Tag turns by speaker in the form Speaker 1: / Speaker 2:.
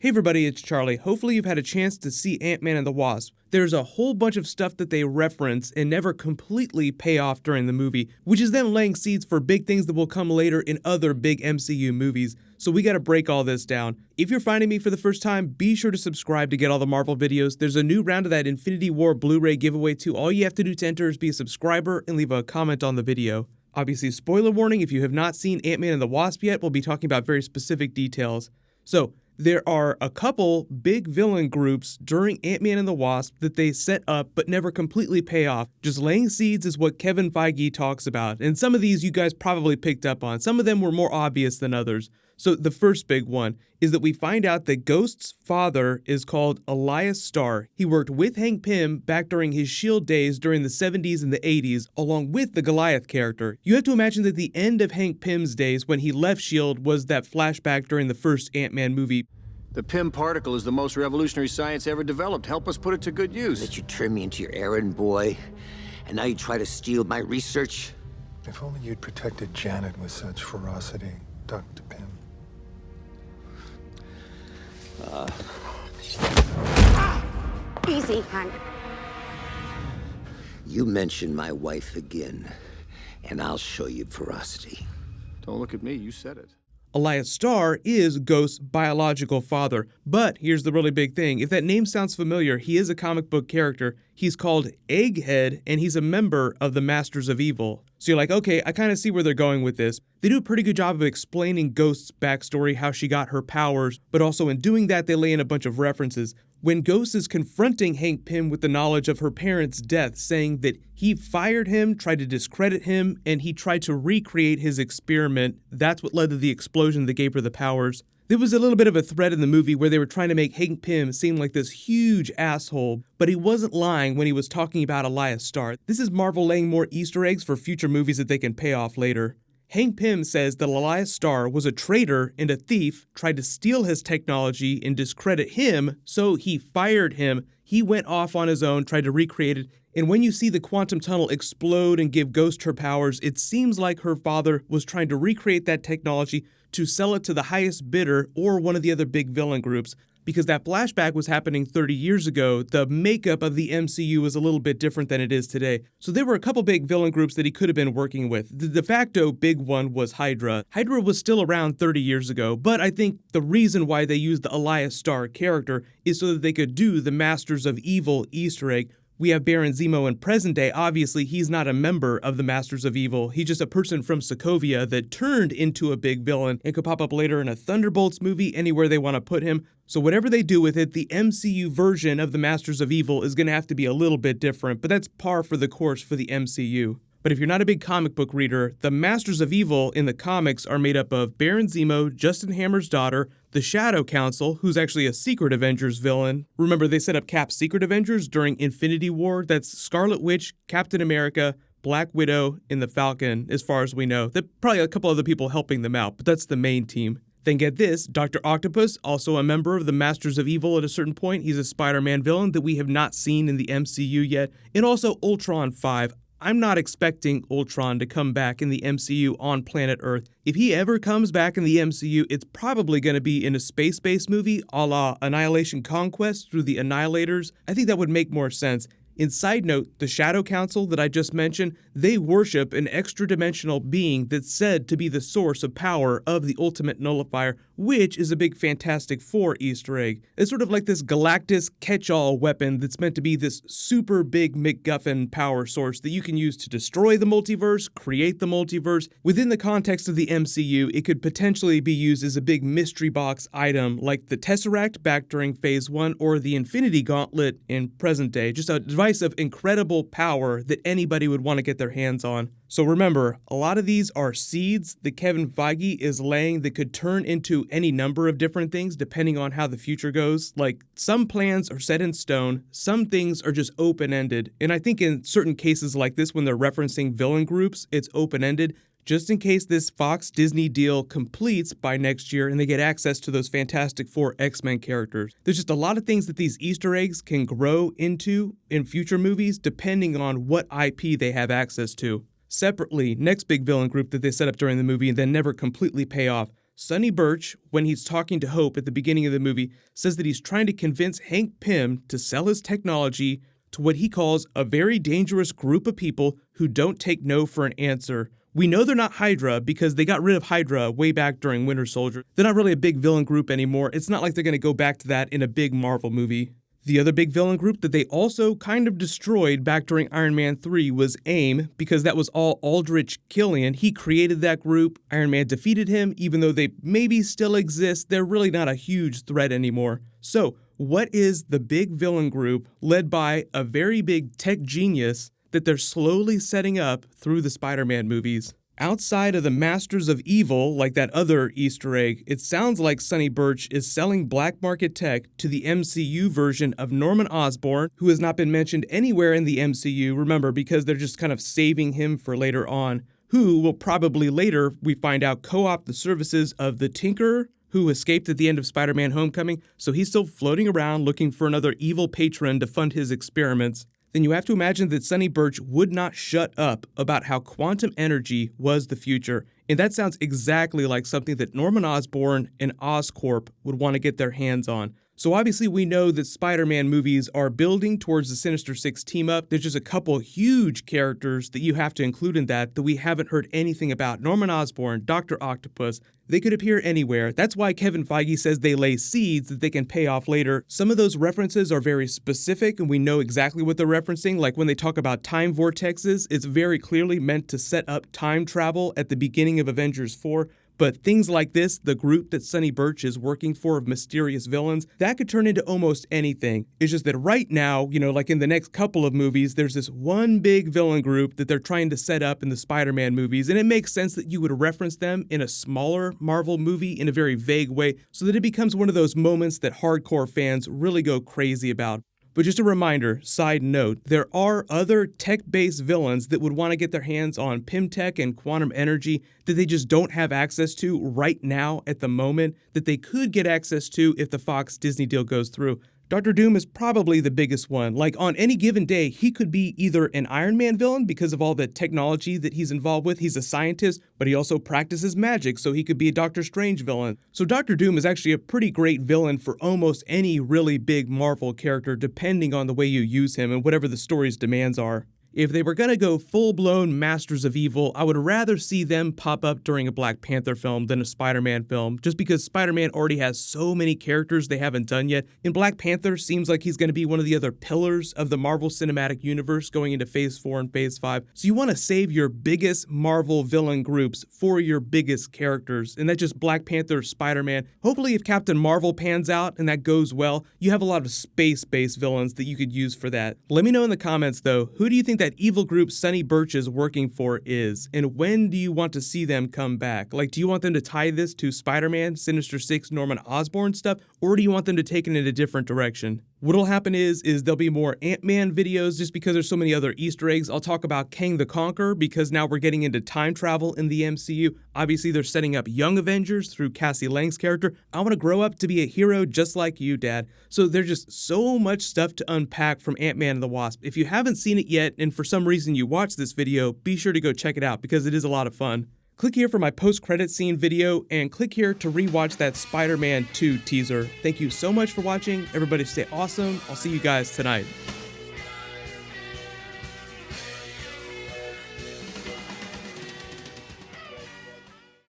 Speaker 1: Hey everybody, it's Charlie. Hopefully you've had a chance to see Ant-Man and the Wasp. There's a whole bunch of stuff that they reference and never completely pay off during the movie, which is then laying seeds for big things that will come later in other big MCU movies. So we gotta break all this down. If you're finding me for the first time, be sure to subscribe to get all the Marvel videos. There's a new round of that Infinity War Blu-ray giveaway too. All you have to do to enter is be a subscriber and leave a comment on the video. Obviously, spoiler warning, if you have not seen Ant-Man and the Wasp yet, we'll be talking about very specific details. So, there are a couple big villain groups during Ant-Man and the Wasp that they set up but never completely pay off. Just laying seeds is what Kevin Feige talks about, and some of these you guys probably picked up on. Some of them were more obvious than others. So the first big one is that we find out that Ghost's father is called Elias Starr. He worked with Hank Pym back during his S.H.I.E.L.D. days during the 70s and the 80s, along with the Goliath character. You have to imagine that the end of Hank Pym's days when he left S.H.I.E.L.D. was that flashback during the first Ant-Man movie.
Speaker 2: The Pym particle is the most revolutionary science ever developed. Help us put it to good use.
Speaker 3: That you turn me into your errand boy, and now you try to steal my research?
Speaker 4: If only you'd protected Janet with such ferocity, Dr. Pym.
Speaker 5: Easy, Hank.
Speaker 3: You mention my wife again, and I'll show you ferocity.
Speaker 2: Don't look at me, you said it.
Speaker 1: Elias Starr is Ghost's biological father, but here's the really big thing. If that name sounds familiar, he is a comic book character. He's called Egghead, and he's a member of the Masters of Evil. So you're like, okay, I kind of see where they're going with this. They do a pretty good job of explaining Ghost's backstory, how she got her powers, but also in doing that, they lay in a bunch of references. When Ghost is confronting Hank Pym with the knowledge of her parents' death, saying that he fired him, tried to discredit him, and he tried to recreate his experiment, that's what led to the explosion that gave her the powers. There was a little bit of a thread in the movie where they were trying to make Hank Pym seem like this huge asshole, but he wasn't lying when he was talking about Elias Starr. This is Marvel laying more Easter eggs for future movies that they can pay off later. Hank Pym says that Elias Starr was a traitor and a thief, tried to steal his technology and discredit him, so he fired him. He went off on his own, tried to recreate it, and when you see the quantum tunnel explode and give Ghost her powers, it seems like her father was trying to recreate that technology to sell it to the highest bidder or one of the other big villain groups. Because that flashback was happening 30 years ago, the makeup of the MCU was a little bit different than it is today. So there were a couple big villain groups that he could have been working with. The de facto big one was Hydra. Hydra was still around 30 years ago, but I think the reason why they used the Elias Starr character is so that they could do the Masters of Evil Easter egg. We have Baron Zemo in present day. Obviously, he's not a member of the Masters of Evil. He's just a person from Sokovia that turned into a big villain and could pop up later in a Thunderbolts movie, anywhere they want to put him. So whatever they do with it, the MCU version of the Masters of Evil is going to have to be a little bit different, but that's par for the course for the MCU. But if you're not a big comic book reader, the Masters of Evil in the comics are made up of Baron Zemo, Justin Hammer's daughter, the Shadow Council, who's actually a Secret Avengers villain. Remember, they set up Cap's Secret Avengers during Infinity War. That's Scarlet Witch, Captain America, Black Widow, and the Falcon, as far as we know. There's probably a couple other people helping them out, but that's the main team. Then get this, Dr. Octopus, also a member of the Masters of Evil at a certain point. He's a Spider-Man villain that we have not seen in the MCU yet. And also Ultron 5. I'm not expecting Ultron to come back in the MCU on planet Earth. If he ever comes back in the MCU, it's probably going to be in a space-based movie a la Annihilation Conquest through the Annihilators. I think that would make more sense. And side note, the Shadow Council that I just mentioned, they worship an extra-dimensional being that's said to be the source of power of the Ultimate Nullifier, which is a big Fantastic Four Easter egg. It's sort of like this Galactus catch-all weapon that's meant to be this super big MacGuffin power source that you can use to destroy the multiverse, create the multiverse. Within the context of the MCU, it could potentially be used as a big mystery box item like the Tesseract back during Phase 1 or the Infinity Gauntlet in present day. Just a device of incredible power that anybody would want to get their hands on. So remember, a lot of these are seeds that Kevin Feige is laying that could turn into any number of different things depending on how the future goes. Like, some plans are set in stone, some things are just open-ended. And I think in certain cases like this, when they're referencing villain groups, it's open-ended, just in case this Fox-Disney deal completes by next year and they get access to those Fantastic Four X-Men characters. There's just a lot of things that these Easter eggs can grow into in future movies depending on what IP they have access to. Separately, next big villain group that they set up during the movie and then never completely pay off, Sonny Birch, when he's talking to Hope at the beginning of the movie, says that he's trying to convince Hank Pym to sell his technology to what he calls a very dangerous group of people who don't take no for an answer. We know they're not Hydra because they got rid of Hydra way back during Winter Soldier. They're not really a big villain group anymore. It's not like they're going to go back to that in a big Marvel movie. The other big villain group that they also kind of destroyed back during Iron Man 3 was AIM, because that was all Aldrich Killian. He created that group. Iron Man defeated him. Even though they maybe still exist, they're really not a huge threat anymore. So, what is the big villain group led by a very big tech genius that they're slowly setting up through the Spider-Man movies? Outside of the Masters of Evil, like that other Easter egg, it sounds like Sonny Birch is selling black market tech to the MCU version of Norman Osborn, who has not been mentioned anywhere in the MCU, remember, because they're just kind of saving him for later on, who will probably later, we find out, co-opt the services of the Tinkerer, who escaped at the end of Spider-Man Homecoming, so he's still floating around looking for another evil patron to fund his experiments. Then you have to imagine that Sonny Birch would not shut up about how quantum energy was the future. And that sounds exactly like something that Norman Osborn and Oscorp would want to get their hands on. So obviously we know that Spider-Man movies are building towards the Sinister Six team-up. There's just a couple huge characters that you have to include in that we haven't heard anything about. Norman Osborn, Dr. Octopus, they could appear anywhere. That's why Kevin Feige says they lay seeds that they can pay off later. Some of those references are very specific and we know exactly what they're referencing. Like when they talk about time vortexes, it's very clearly meant to set up time travel at the beginning of Avengers 4. But things like this, the group that Sonny Birch is working for of mysterious villains, that could turn into almost anything. It's just that right now, like in the next couple of movies, there's this one big villain group that they're trying to set up in the Spider-Man movies, and it makes sense that you would reference them in a smaller Marvel movie in a very vague way, so that it becomes one of those moments that hardcore fans really go crazy about. But just a reminder, side note, there are other tech-based villains that would want to get their hands on Pym-Tech and quantum energy that they just don't have access to right now at the moment, that they could get access to if the Fox-Disney deal goes through. Dr. Doom is probably the biggest one. Like, on any given day, he could be either an Iron Man villain because of all the technology that he's involved with. He's a scientist, but he also practices magic, so he could be a Doctor Strange villain. So Dr. Doom is actually a pretty great villain for almost any really big Marvel character, depending on the way you use him and whatever the story's demands are. If they were going to go full-blown Masters of Evil, I would rather see them pop up during a Black Panther film than a Spider-Man film, just because Spider-Man already has so many characters they haven't done yet. And Black Panther seems like he's going to be one of the other pillars of the Marvel Cinematic Universe going into Phase 4 and Phase 5. So you want to save your biggest Marvel villain groups for your biggest characters, and that's just Black Panther, Spider-Man. Hopefully if Captain Marvel pans out and that goes well, you have a lot of space-based villains that you could use for that. Let me know in the comments though, who do you think that evil group Sonny Birch is working for is, and when do you want to see them come back? Like, do you want them to tie this to Spider-Man, Sinister Six, Norman Osborn stuff, or do you want them to take it in a different direction? What'll happen is there'll be more Ant-Man videos just because there's so many other Easter eggs. I'll talk about Kang the Conqueror because now we're getting into time travel in the MCU. Obviously, they're setting up young Avengers through Cassie Lang's character. I want to grow up to be a hero just like you, Dad. So there's just so much stuff to unpack from Ant-Man and the Wasp. If you haven't seen it yet, and for some reason you watched this video, be sure to go check it out because it is a lot of fun. Click here for my post-credit scene video, and click here to rewatch that Spider-Man 2 teaser. Thank you so much for watching. Everybody stay awesome. I'll see you guys tonight.